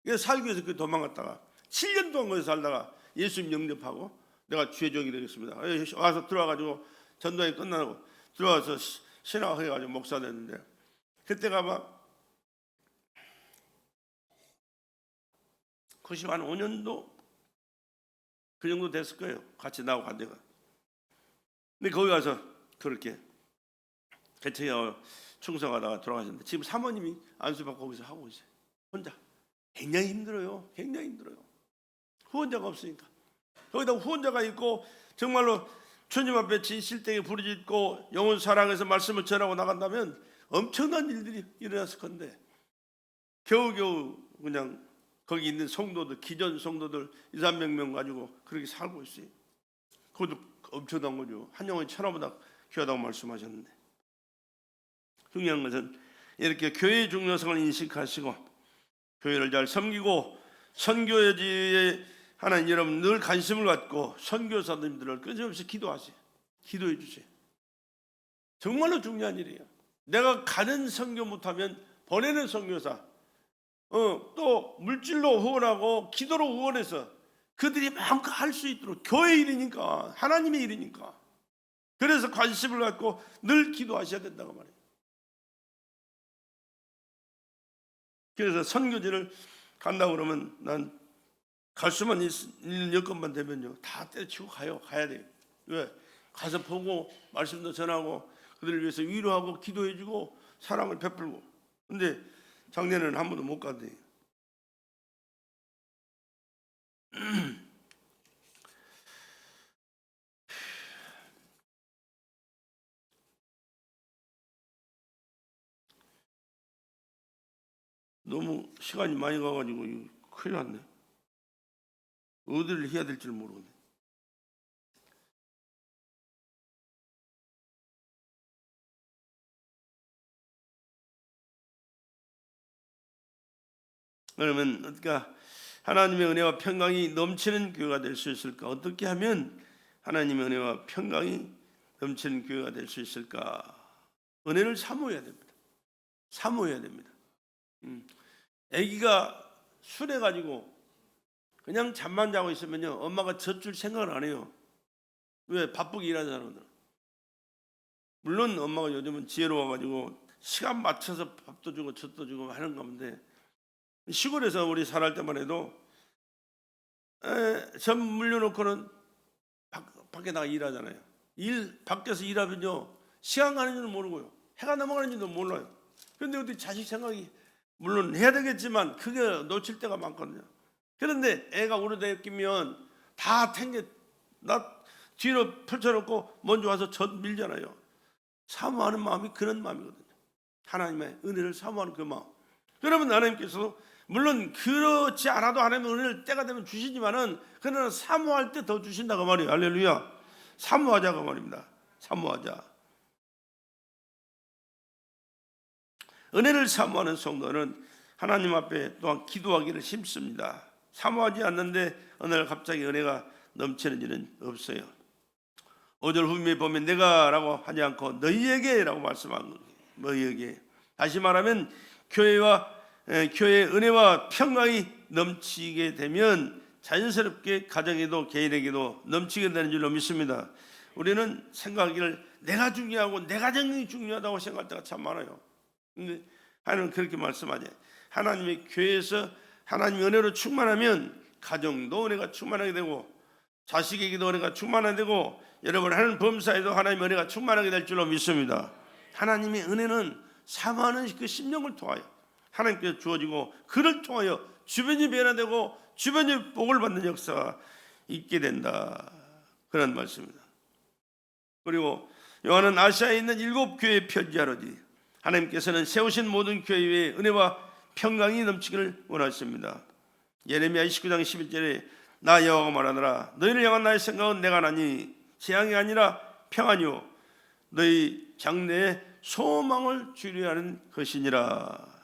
그래서 살기 위해서 도망갔다가 7년 동안 거기서 살다가 예수님 영접하고 내가 주의 종이 되겠습니다. 와서 들어와가지고 전도회 끝나고 들어와서 신학해가지고 목사 됐는데, 그때가 막 95년도 그 정도 됐을 거예요. 같이 나하고 간 데가. 근데 거기 가서 그렇게 개척하고 충성하다가 돌아가셨는데 지금 사모님이 안수받고 거기서 하고 있어요. 혼자. 굉장히 힘들어요. 굉장히 힘들어요. 후원자가 없으니까. 거기다 후원자가 있고 정말로 주님 앞에 진실되게 부르짖고 영혼 사랑해서 말씀을 전하고 나간다면 엄청난 일들이 일어났을 건데 겨우겨우 그냥 거기 있는 성도들, 기존 성도들 200~300명 가지고 그렇게 살고 있어요. 그것도 엄청난 거죠. 한 영혼이 천하보다 귀하다고 말씀하셨는데, 중요한 것은 이렇게 교회의 중요성을 인식하시고 교회를 잘 섬기고 선교지에 하나님 여러분 늘 관심을 갖고 선교사님들을 끊임없이 기도하세요. 기도해 주세요. 정말로 중요한 일이에요. 내가 가는 선교 못하면 보내는 선교사, 또 물질로 후원하고 기도로 후원해서 그들이 마음껏 할 수 있도록, 교회 일이니까, 하나님의 일이니까, 그래서 관심을 갖고 늘 기도하셔야 된다고 말해요. 그래서 선교지를 간다고 그러면 난 갈 수만 있는 여건만 되면요 다 때려치고 가야 돼요. 왜? 가서 보고 말씀도 전하고 그들을 위해서 위로하고 기도해주고 사랑을 베풀고. 근데 작년에는 한 번도 못 가대요. 너무 시간이 많이 가가지고 이거 큰일 났네. 어디를 해야 될지 모르겠네. 그러면 어떻게 하나님의 은혜와 평강이 넘치는 교회가 될 수 있을까? 어떻게 하면 하나님의 은혜와 평강이 넘치는 교회가 될 수 있을까? 은혜를 사모해야 됩니다. 사모해야 됩니다. 아기가 순해가지고 그냥 잠만 자고 있으면요 엄마가 젖줄 생각을 안 해요. 왜? 바쁘게 일하는 사람들. 물론 엄마가 요즘은 지혜로워가지고 시간 맞춰서 밥도 주고 젖도 주고 하는 건데, 시골에서 우리 살할 때만 해도 전 물려놓고는 밖에 나가 일하잖아요. 밖에서 일하면요 시간 가는 줄은 모르고요 해가 넘어가는 줄도 몰라요. 그런데 어디 자식 생각이 물론 해야 되겠지만 그게 놓칠 때가 많거든요. 그런데 애가 우르대 끼면 다 나 뒤로 펼쳐놓고 먼저 와서 젖 밀잖아요. 사모하는 마음이 그런 마음이거든요. 하나님의 은혜를 사모하는 그 마음. 그러면 하나님께서도 물론 그렇지 않아도 하나님의 은혜를 때가 되면 주시지만은 그러나 사모할 때 더 주신다고 말이에요. 할렐루야. 사모하자고 말입니다. 사모하자. 은혜를 사모하는 성도는 하나님 앞에 또한 기도하기를 힘씁니다. 사모하지 않는데 어느 날 갑자기 은혜가 넘치는 일은 없어요. 5절 후면에 보면 내가 라고 하지 않고 너희에게 라고 말씀한 거예요. 너희에게. 다시 말하면 교회의 은혜와 평강이 넘치게 되면 자연스럽게 가정에도 개인에게도 넘치게 되는 줄로 믿습니다. 우리는 생각하기를 내가 중요하고 내 가정이 중요하다고 생각할 때가 참 많아요. 근데 하나님은 그렇게 말씀하죠. 하나님의 교회에서 하나님의 은혜로 충만하면 가정도 은혜가 충만하게 되고 자식에게도 은혜가 충만하게 되고 여러분 하는 범사에도 하나님의 은혜가 충만하게 될 줄로 믿습니다. 하나님의 은혜는 사모하는 그 심령을 통하여 하나님께서 주어지고 그를 통하여 주변이 변화되고 주변이 복을 받는 역사가 있게 된다. 그런 말씀입니다. 그리고 요한은 아시아에 있는 7교회에 편지하노니 하나님께서는 세우신 모든 교회 위에 은혜와 평강이 넘치기를 원하십니다. 예레미야 29장 11절에 나 여호와가 말하노라 너희를 향한 나의 생각은 내가 나니 재앙이 아니라 평안이요 너희 장래에 소망을 주려 하는 것이니라.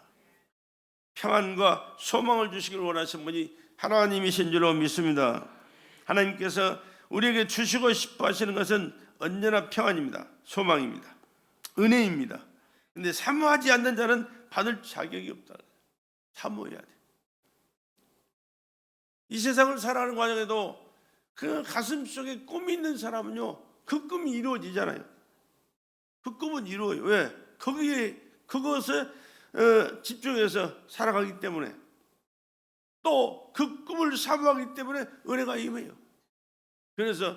평안과 소망을 주시기를 원하시는 분이 하나님이신 줄로 믿습니다. 하나님께서 우리에게 주시고 싶어 하시는 것은 언제나 평안입니다. 소망입니다. 은혜입니다. 근데 사모하지 않는 자는 받을 자격이 없다. 사모해야 돼. 이 세상을 살아가는 과정에도 그 가슴 속에 꿈이 있는 사람은요 그 꿈이 이루어지잖아요. 그 꿈은 이루어요. 왜? 그것에 집중해서 살아가기 때문에 또 그 꿈을 사모하기 때문에 은혜가 임해요. 그래서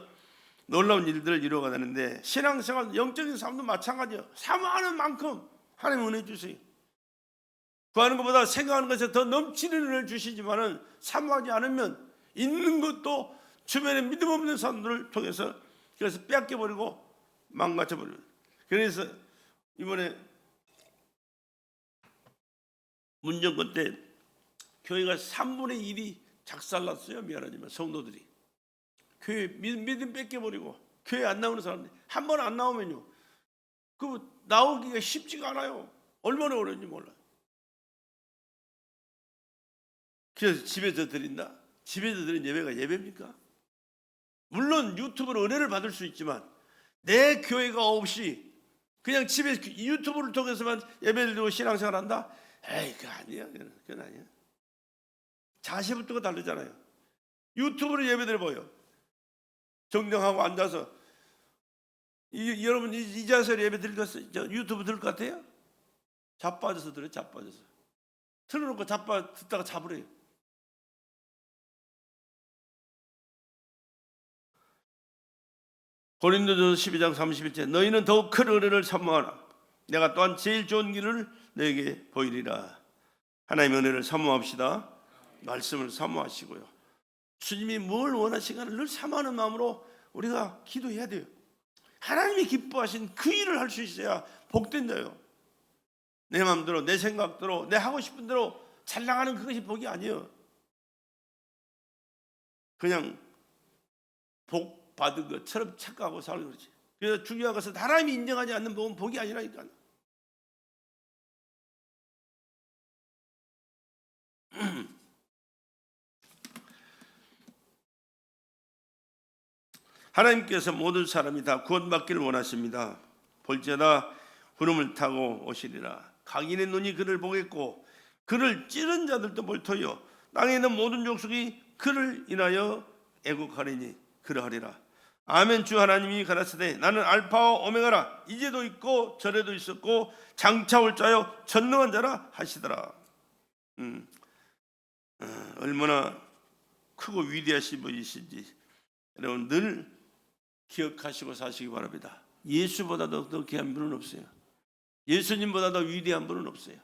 놀라운 일들을 이루어가는데 신앙생활 영적인 삶도 마찬가지예요. 사모하는 만큼 하나님 은혜 주세요. 구하는 것보다 생각하는 것에 더 넘치는 은혜를 주시지만은 사모하지 않으면 있는 것도 주변에 믿음 없는 사람들을 통해서 그래서 빼앗겨버리고 망가져버려요. 그래서 이번에 문정권 때 교회가 3분의 1이 작살났어요. 미안하지만 성도들이 교회 믿음 뺏겨버리고 교회 안 나오는 사람들이 한 번 안 나오면요 그 나오기가 쉽지가 않아요. 얼마나 어려운지 몰라요. 그래서 집에서 드린다? 집에서 드린 예배가 예배입니까? 물론 유튜브로 은혜를 받을 수 있지만 내 교회가 없이 그냥 집에서 유튜브를 통해서만 예배를 드리고 신앙생활 한다? 에이 그거 아니야. 그건 아니야. 자세부터가 다르잖아요. 유튜브로 예배드려 보여. 정정하고 앉아서 여러분 이 자세로 예배 드릴 것 유튜브 들을 것 같아요? 자빠져서 들어요. 자빠져서. 틀어놓고 듣다가 자버려요. 고린도전서 12장 31절 너희는 더욱 큰 은혜를 사모하라. 내가 또한 제일 좋은 길을 너에게 보이리라. 하나님의 은혜를 사모합시다. 말씀을 사모하시고요. 주님이 뭘 원하시는가를 늘 사모하는 마음으로 우리가 기도해야 돼요. 하나님이 기뻐하신 그 일을 할 수 있어야 복된 자예요. 내 마음대로 내 생각대로 내 하고 싶은 대로 잘 나가는 그것이 복이 아니에요. 그냥 복 받은 것처럼 착각하고 살고 그러지. 그래서 중요한 것은 하나님이 인정하지 않는 복은 복이 아니라니까. 하나님께서 모든 사람이 다 구원받기를 원하십니다. 볼지어다 구름을 타고 오시리라. 각인의 눈이 그를 보겠고 그를 찌른 자들도 볼터요 땅에 있는 모든 족속이 그를 인하여 애국하리니 그러하리라. 아멘. 주 하나님이 가라사대 나는 알파와 오메가라. 이제도 있고 전에도 있었고 장차 올 자요 전능한 자라 하시더라. 얼마나 크고 위대하신 분이신지 여러분 늘 기억하시고 사시기 바랍니다. 예수보다 더 귀한 분은 없어요. 예수님보다 더 위대한 분은 없어요.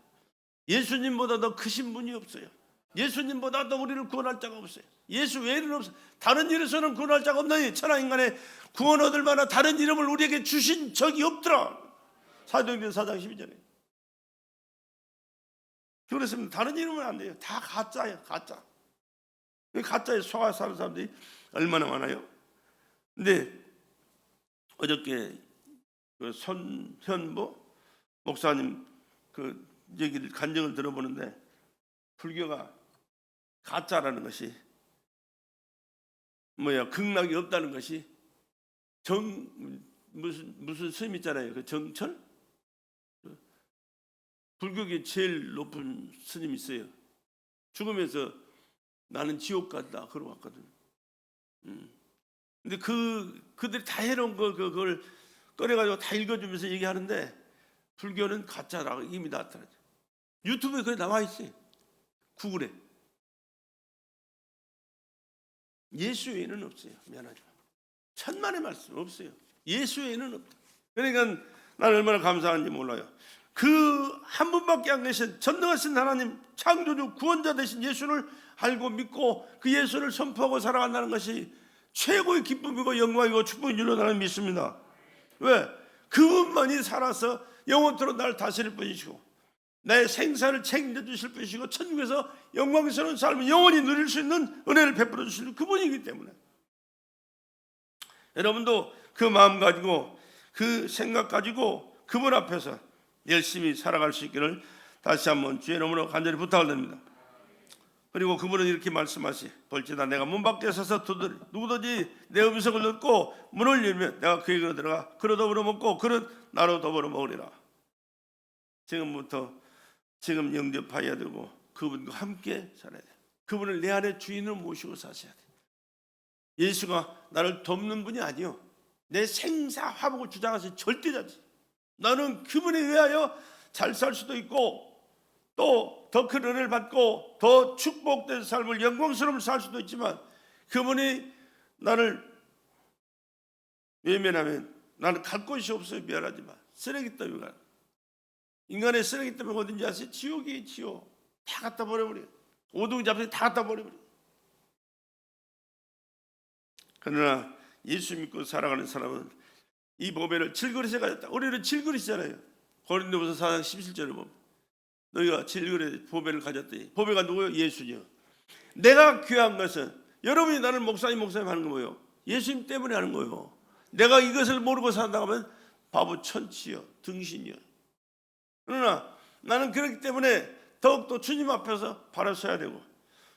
예수님보다 더 크신 분이 없어요. 예수님보다 더 우리를 구원할 자가 없어요. 예수 외에는 없어요. 다른 이름에서는 구원할 자가 없나니 천하 인간의 구원 얻을 만한 다른 이름을 우리에게 주신 적이 없더라. 사도행전 4장 12절에 그렇습니다. 다른 이름은 안 돼요. 다 가짜예요. 가짜. 가짜에 속아 사는 사람들이 얼마나 많아요. 근데 어저께 그 손현보 목사님 그 얘기를 간증을 들어보는데 불교가 가짜라는 것이 극락이 없다는 것이 무슨 스님 있잖아요. 그 정철 불교계 제일 높은 스님이 있어요. 죽으면서 나는 지옥 간다 그러고 왔거든. 근데 그들이 다 해놓은 그걸 꺼내가지고 다 읽어주면서 얘기하는데 불교는 가짜라고 이미 나타나죠. 유튜브에 그게 나와 있어요. 구글에. 예수 외에는 없어요. 미안하지만 천만의 말씀 없어요. 예수 외에는 없다. 그러니까 나는 얼마나 감사한지 몰라요. 그 한 분밖에 안 계신 전능하신 하나님 창조주 구원자 되신 예수를 알고 믿고 그 예수를 선포하고 살아간다는 것이 최고의 기쁨이고 영광이고 축복인 줄로 나는 믿습니다. 왜? 그분만이 살아서 영원토록 나를 다스릴 분이시고 나의 생사를 책임져 주실 분이시고 천국에서 영광스러운 삶을 영원히 누릴 수 있는 은혜를 베풀어 주실 그분이기 때문에 여러분도 그 마음 가지고 그 생각 가지고 그분 앞에서 열심히 살아갈 수 있기를 다시 한번 주의 이름으로 간절히 부탁을 드립니다. 그리고 그분은 이렇게 말씀하시 볼지다 내가 문 밖에 서서 두드리 누구든지 내 음성을 듣고 문을 열면 내가 그에게로 들어가 그로 더불어 먹고 그는 나로 더불어 먹으리라. 지금부터 지금 영접하여야 되고 그분과 함께 살아야 돼. 그분을 내 안에 주인으로 모시고 사셔야 돼. 예수가 나를 돕는 분이 아니요 내 생사 화복을 주장하신 절대자지. 나는 그분에 의하여 잘 살 수도 있고 또 더 큰 은혜를 받고 더 축복된 삶을 영광스러움을 살 수도 있지만 그분이 나를 외면하면 나는 갈 곳이 없어요. 미안하지만 쓰레기 더미가 인간의 쓰레기 더미가 어딘지 아세요? 지옥이에요. 지옥. 다 갖다 버려버려요. 오둥이 잡혀서 다 갖다 버려버려요. 그러나 예수 믿고 살아가는 사람은 이 보배를 질그릇에 가졌다. 우리는 질그릇이잖아요. 고린도전서 4장 17절을 보면 너희가 질그릇에 보배를 가졌더니 보배가 누구예요? 예수죠. 내가 귀한 것은 여러분이 나를 목사님 하는 거 뭐예요? 예수님 때문에 하는 거예요. 내가 이것을 모르고 산다고 하면 바보 천치요 등신이요. 그러나 나는 그렇기 때문에 더욱더 주님 앞에서 바로 서야 되고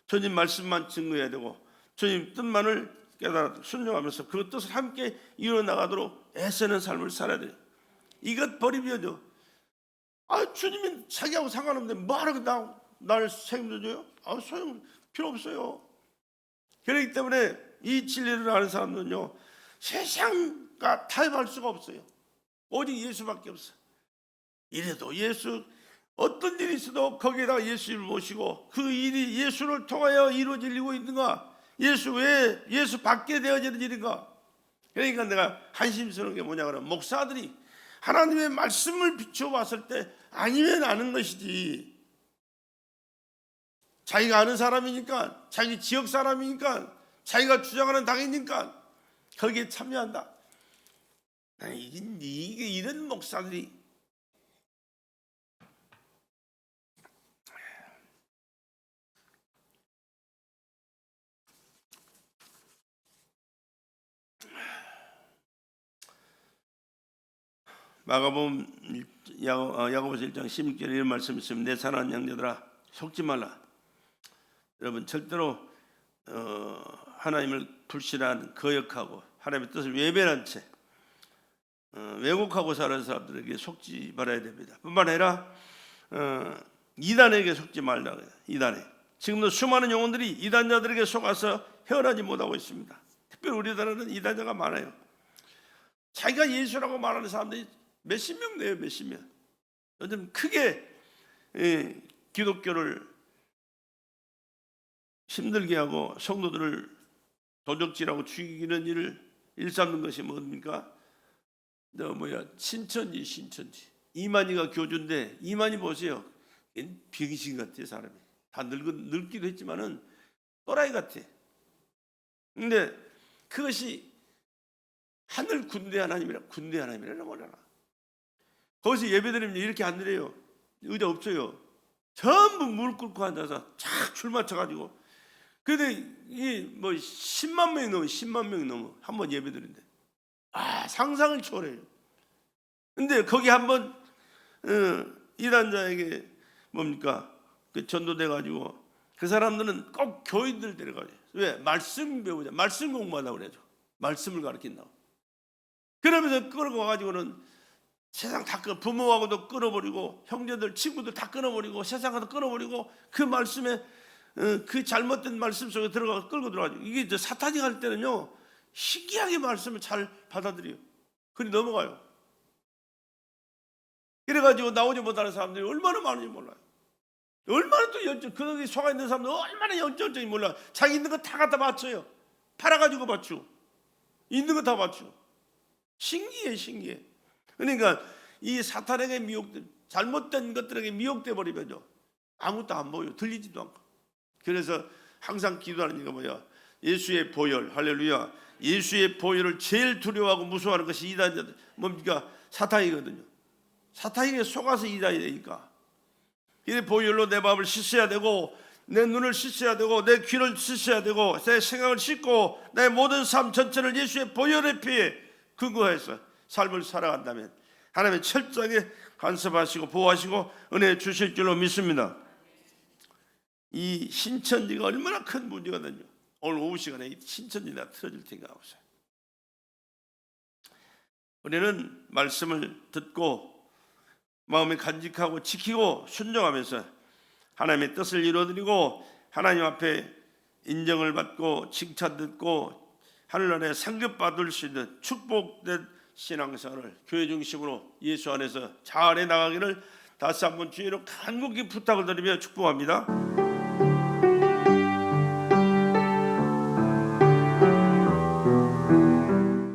주님 말씀만 증거해야 되고 주님 뜻만을 깨달아 순종하면서 그 뜻을 함께 이루어나가도록 애쓰는 삶을 살아야 돼요. 이것 버리면요 주님은 자기하고 상관없는데 뭐하러 나를 책임져줘요? 소용 필요 없어요. 그렇기 때문에 이 진리를 아는 사람들은요 세상과 타협할 수가 없어요. 오직 예수밖에 없어요. 이래도 예수 어떤 일이 있어도 거기에다가 예수를 모시고 그 일이 예수를 통하여 이루어지고 있는가? 예수 외에 예수 밖에 되어지는 일인가? 그러니까 내가 한심스러운 게 뭐냐 그러면 목사들이 하나님의 말씀을 비춰봤을 때 아니면 아는 것이지, 자기가 아는 사람이니까, 자기 지역 사람이니까, 자기가 주장하는 당이니까 거기에 참여한다. 이게 이런 목사들이 마가복음 야고보서 1장 16절에 이런 말씀이 있습니다. 내 사랑하는 양녀들아 속지 말라. 여러분 절대로 하나님을 불신한 거역하고 하나님의 뜻을 외면한 채 왜곡하고 사는 사람들에게 속지 말아야 됩니다. 뿐만 아니라 이단에게 속지 말라. 이단에 지금도 수많은 영혼들이 이단자들에게 속아서 헤어나지 못하고 있습니다. 특별히 우리나라는 이단자가 많아요. 자기가 예수라고 말하는 사람들이 몇십 명 돼요. 몇십 명. 요즘 크게 기독교를 힘들게 하고 성도들을 도적질하고 죽이는 일을 일삼는 것이 뭡니까? 신천지. 이만희가 교주인데 이만희 보세요. 병신 같아. 사람이 다 늙기도 했지만은 또라이 같아. 근데 그것이 하늘 군대 하나님이라 몰라라. 거기서 예배드리면 이렇게 안 드려요. 의자 없어요. 전부 무릎 꿇고 앉아서 착 줄 맞춰가지고. 근데 이 10만 명이 넘어 한번 예배드린대. 상상을 초월해요. 근데 거기 한번 이단자에게 그 전도돼 가지고 그 사람들은 꼭 교인들 데려가요. 왜? 말씀 배우자, 말씀 공부하려고 그래죠. 말씀을 가르친다고. 그러면서 끌고 와가지고는 세상 다 부모하고도 끊어버리고 형제들 친구들 다 끊어버리고 세상하고도 끊어버리고 그 말씀에 그 잘못된 말씀 속에 들어가 끌고 들어가죠. 이게 사탄이 갈 때는요 신기하게 말씀을 잘 받아들여요. 그리 넘어가요. 이래가지고 나오지 못하는 사람들이 얼마나 많은지 몰라요. 얼마나 또 그 속아 있는 사람들 얼마나 연전적인지 몰라요. 자기 있는 거 다 갖다 바쳐요. 팔아가지고 바쳐. 있는 거 다 바쳐. 신기해. 그러니까 이 사탄에게 잘못된 것들에게 미혹돼 버리면요 아무것도 안 보여. 들리지도 않고. 그래서 항상 기도하는 이유가 뭐야? 예수의 보혈. 할렐루야. 예수의 보혈을 제일 두려워하고 무서워하는 것이 이단자들 뭡니까? 사탄이거든요. 사탄에게 속아서 이단이 되니까. 이 보혈로 내 마음을 씻어야 되고 내 눈을 씻어야 되고 내 귀를 씻어야 되고 내 생각을 씻고 내 모든 삶 전체를 예수의 보혈의 피에 근거해서 삶을 살아간다면 하나님의 철저하게 간섭하시고 보호하시고 은혜 주실 줄로 믿습니다. 이 신천지가 얼마나 큰 문제거든요. 오늘 오후 시간에 이 신천지가 틀어질 테니까 보세요. 우리는 말씀을 듣고 마음에 간직하고 지키고 순종하면서 하나님의 뜻을 이루어드리고 하나님 앞에 인정을 받고 칭찬 듣고 하늘나라에 상급받을 수 있는 축복된 신앙생활을 교회 중심으로 예수 안에서 잘 해나가기를 다시 한번 주의로 간곡히 부탁을 드리며 축복합니다.